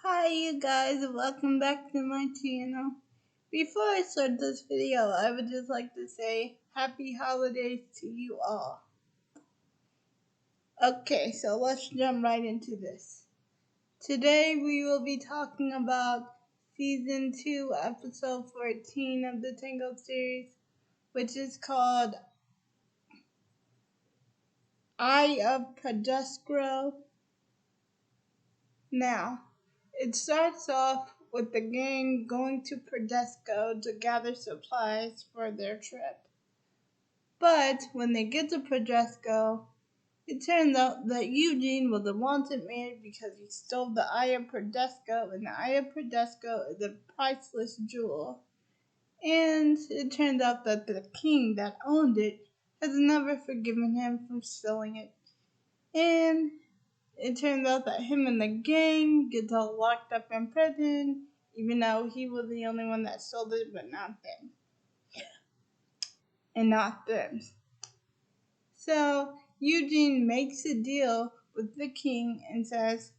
Hi you guys, welcome back to my channel. Before I start this video, I would just like to say happy holidays to you all. Okay, so let's jump right into this. Today we will be talking about season 2, episode 14 of the Tangled series, which is called Eye of Pedescro. Now, it starts off with the gang going to Pedesco to gather supplies for their trip. But when they get to Pedesco, it turns out that Eugene was a wanted man because he stole the Eye of Pedesco, and the Eye of Pedesco is a priceless jewel. And it turns out that the king that owned it has never forgiven him for stealing it. And it turns out that him and the gang gets all locked up in prison, even though he was the only one that stole it, but not them. And not them. So Eugene makes a deal with the king and says,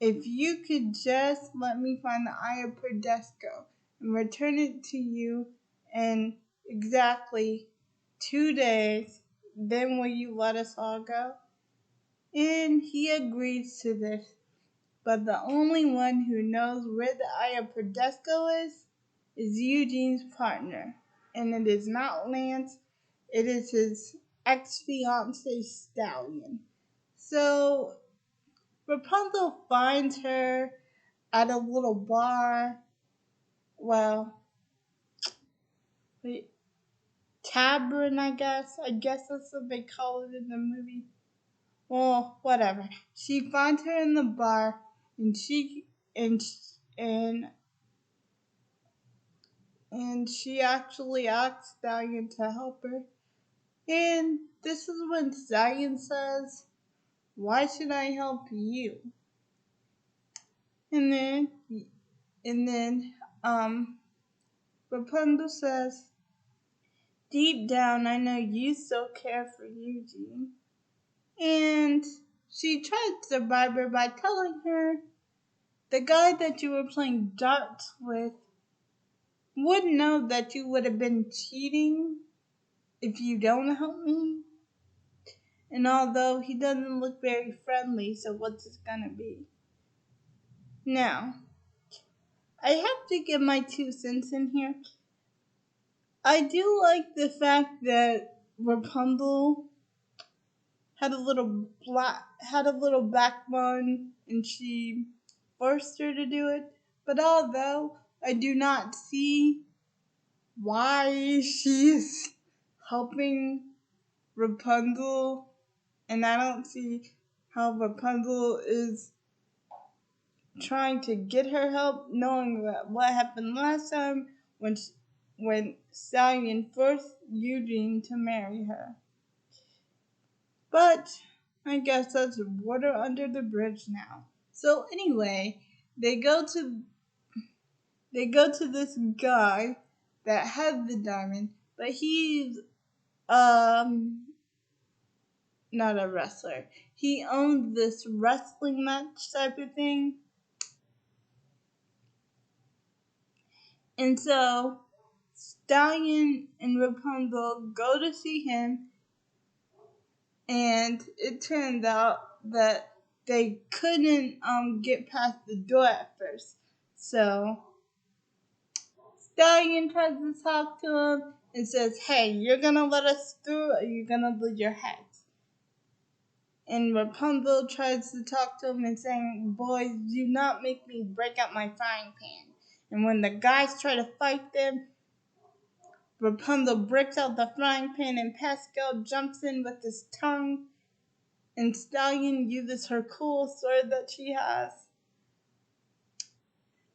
if you could just let me find the Eye of Pedesco and return it to you in exactly 2 days, then will you let us all go? And he agrees to this. But the only one who knows where the Eye of Pedesco is Eugene's partner. And it is not Lance, it is his ex-fiance Stallion. So Rapunzel finds her at a little bar. Well, tavern, I guess. I guess that's what they call it in the movie. Well, whatever. She finds her in the bar, and she actually asks Stallion to help her. And this is when Stallion says, "Why should I help you?" And then Rapunzel says, "Deep down, I know you still care for Eugene." And she tries to bribe her by telling her, "The guy that you were playing darts with would know that you would have been cheating if you don't help me. And although he doesn't look very friendly, so what's it gonna be?" Now, I have to give my 2 cents in here. I do like the fact that Rapunzel had a little backbone and she forced her to do it. But although I do not see why she is helping Rapunzel, and I don't see how Rapunzel is trying to get her help, knowing that what happened last time when Stallion forced Eugene to marry her. But I guess that's water under the bridge now. So anyway, they go to this guy that had the diamond, but he's not a wrestler. He owns this wrestling match type of thing. And so Stallion and Rapunzel go to see him, and it turned out that they couldn't get past the door at first. So Stallion tries to talk to him and says, "Hey, you're gonna let us through or you're gonna lose your heads." And Rapunzel tries to talk to him and saying, "Boys, do not make me break out my frying pan." And when the guys try to fight them, Rapunzel breaks out the frying pan and Pascal jumps in with his tongue, and Stallion uses her cool sword that she has.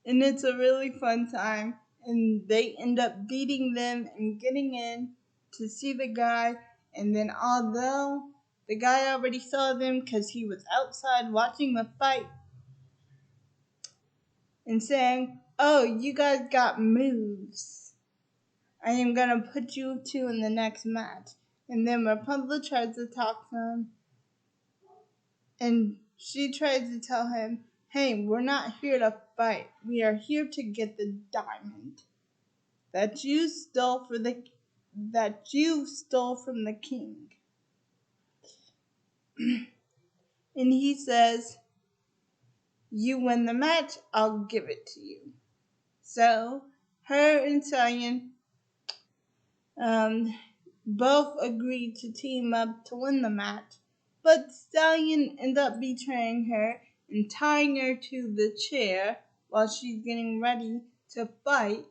And it's a really fun time, and they end up beating them and getting in to see the guy. And then although the guy already saw them because he was outside watching the fight and saying, "Oh, you guys got moves. I am gonna put you two in the next match." And then Rapunzel tries to talk to him, and she tries to tell him, hey, we're not here to fight. We are here to get the diamond that you stole from the king. And he says, you win the match, I'll give it to you. So her and Stallion both agreed to team up to win the match, but Stallion ended up betraying her and tying her to the chair while she's getting ready to fight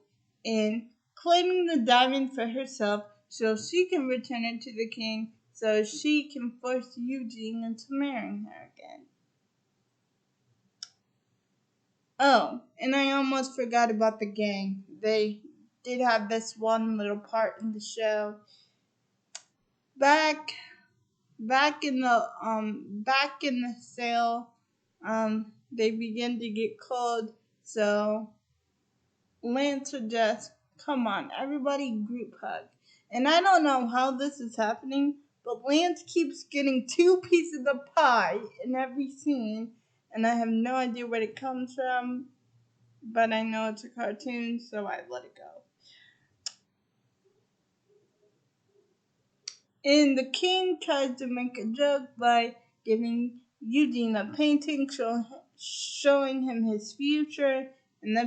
and claiming the diamond for herself so she can return it to the king so she can force Eugene into marrying her again. Oh, and I almost forgot about the gang. They did have this one little part in the show. Back back in the sale, they begin to get cold, so Lance suggests, come on, everybody group hug. And I don't know how this is happening, but Lance keeps getting 2 pieces of pie in every scene, and I have no idea where it comes from, but I know it's a cartoon, so I let it go. And the king tries to make a joke by giving Eugene a painting showing him his future, and the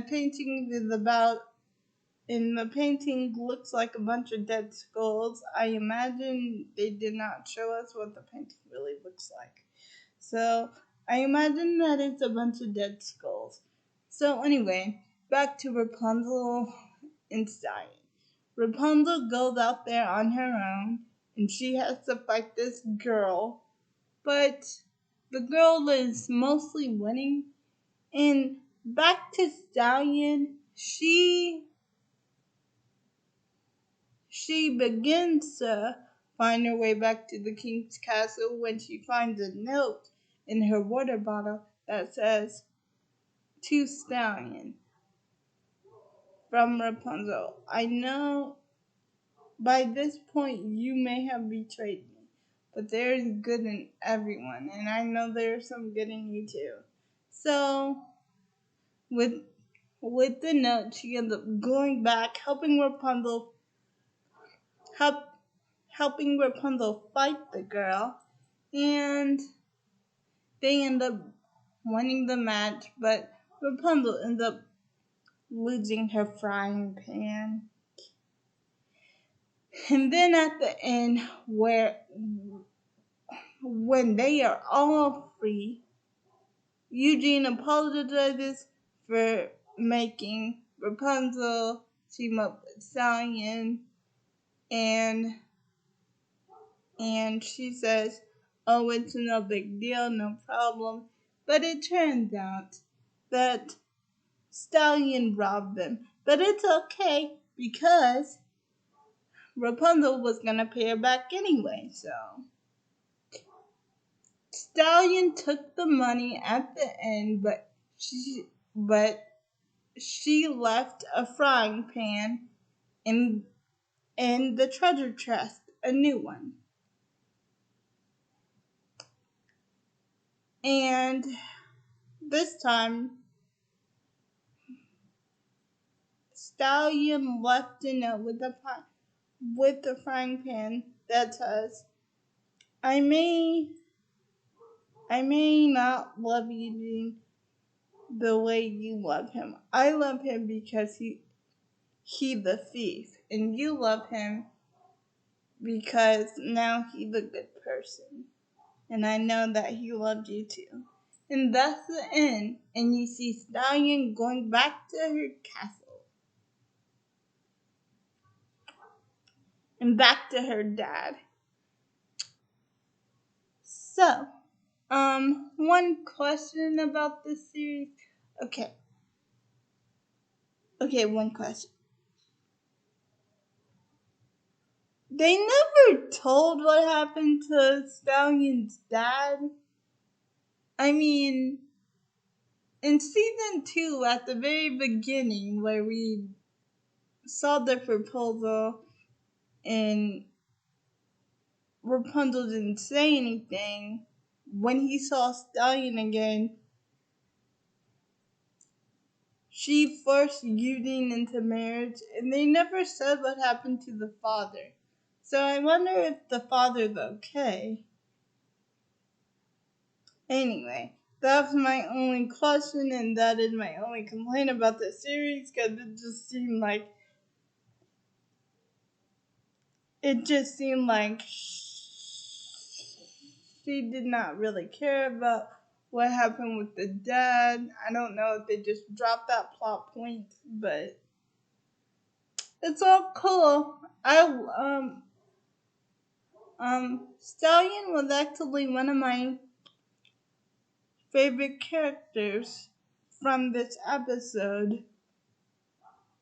painting looks like a bunch of dead skulls. I imagine they did not show us what the painting really looks like. So I imagine that it's a bunch of dead skulls. So anyway, back to Rapunzel and Stallion. Rapunzel goes out there on her own, and she has to fight this girl, but the girl is mostly winning. And back to Stallion, she begins to find her way back to the king's castle when she finds a note in her water bottle that says, to Stallion, from Rapunzel. I know by this point you may have betrayed me, but there is good in everyone, and I know there is some good in you too. So, with the note, she ends up going back, helping Rapunzel fight the girl, and they end up winning the match, but Rapunzel ends up losing her frying pan. And then at the end, when they are all free, Eugene apologizes for making Rapunzel team up with Stallion, and she says, oh, it's no big deal, no problem. But it turns out that Stallion robbed them. But it's okay because Rapunzel was gonna pay her back anyway, so Stallion took the money at the end, but she left a frying pan in the treasure chest, a new one. And this time, Stallion left a note with the frying pan that says, I may not love you the way you love him. I love him because he the thief, and you love him because now he's a good person. And I know that he loved you too. And that's the end. And you see Stallion going back to her castle. And back to her dad. So, one question about this series. Okay, one question. They never told what happened to Stallion's dad. I mean, in season 2, at the very beginning, where we saw the proposal and Rapunzel didn't say anything, when he saw Stallion again, she forced Eugene into marriage, and they never said what happened to the father. So I wonder if the father's okay. Anyway, that's my only question, and that is my only complaint about the series, because it just seemed like she did not really care about what happened with the dad. I don't know if they just dropped that plot point, but it's all cool. Stallion was actually one of my favorite characters from this episode.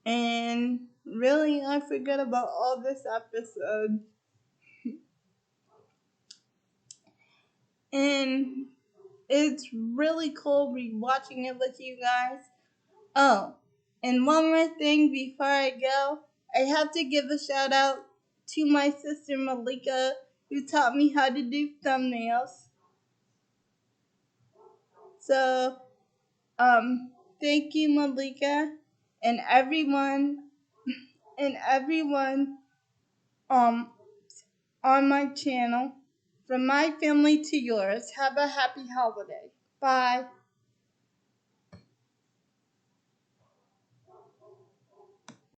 And really, I forgot about all this episode. And it's really cool rewatching it with you guys. Oh, and one more thing before I go. I have to give a shout out to my sister Malika, who taught me how to do thumbnails. So, thank you, Malika, and everyone, um, on my channel. From my family to yours, have a happy holiday. Bye.